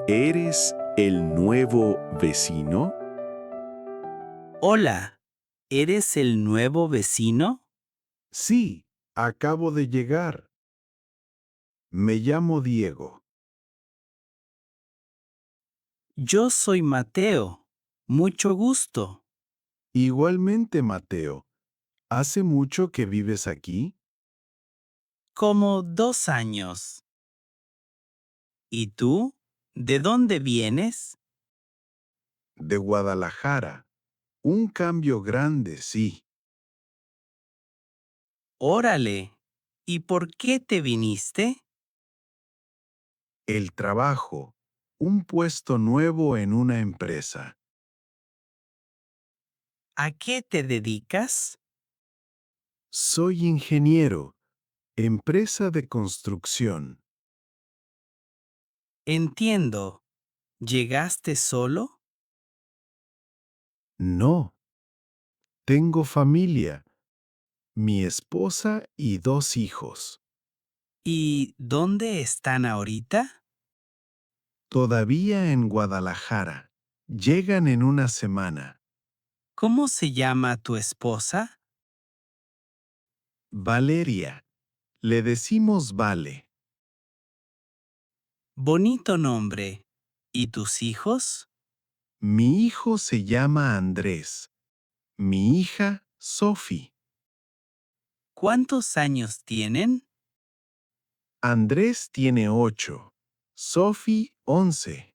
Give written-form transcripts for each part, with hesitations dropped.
¿Eres el nuevo vecino? Hola, ¿eres el nuevo vecino? Sí, acabo de llegar. Me llamo Diego. Yo soy Mateo. Mucho gusto. Igualmente, Mateo. ¿Hace mucho que vives aquí? Como 2 años. ¿Y tú? ¿De dónde vienes? De Guadalajara. Un cambio grande, sí. Órale. ¿Y por qué te viniste? El trabajo. Un puesto nuevo en una empresa. ¿A qué te dedicas? Soy ingeniero. Empresa de construcción. Entiendo. ¿Llegaste solo? No. Tengo familia. Mi esposa y 2 hijos. ¿Y dónde están ahorita? Todavía en Guadalajara. Llegan en una semana. ¿Cómo se llama tu esposa? Valeria. Le decimos Vale. Bonito nombre. ¿Y tus hijos? Mi hijo se llama Andrés. Mi hija, Sophie. ¿Cuántos años tienen? Andrés tiene 8. Sophie, 11.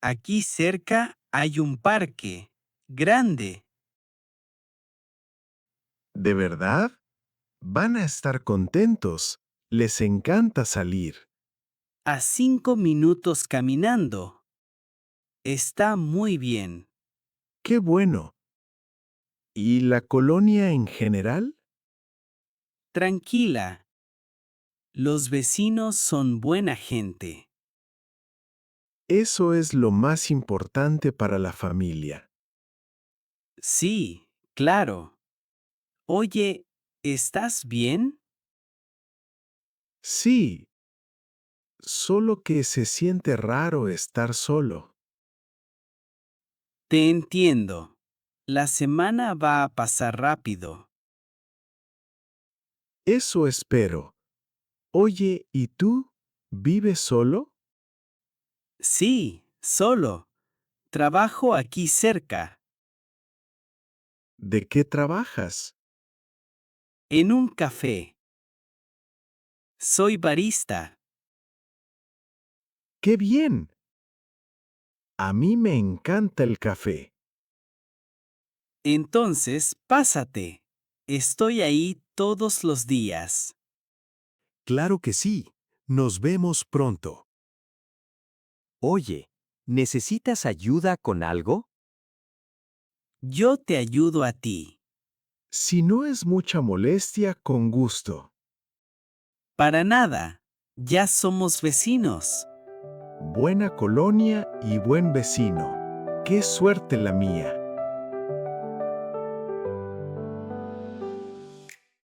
Aquí cerca hay un parque grande. ¿De verdad? Van a estar contentos. Les encanta salir. A 5 minutos caminando. Está muy bien. ¡Qué bueno! ¿Y la colonia en general? Tranquila. Los vecinos son buena gente. Eso es lo más importante para la familia. Sí, claro. Oye, ¿estás bien? Sí, solo que se siente raro estar solo. Te entiendo. La semana va a pasar rápido. Eso espero. Oye, ¿y tú? ¿Vives solo? Sí, solo. Trabajo aquí cerca, ¿De qué trabajas? en un café. Soy barista. ¡Qué bien! A mí me encanta el café. Entonces, pásate. Estoy ahí todos los días. Claro que sí. Nos vemos pronto. Oye, ¿necesitas ayuda con algo? Yo te ayudo a ti. Si no es mucha molestia, con gusto. Para nada. Ya somos vecinos. Buena colonia y buen vecino. ¡Qué suerte la mía!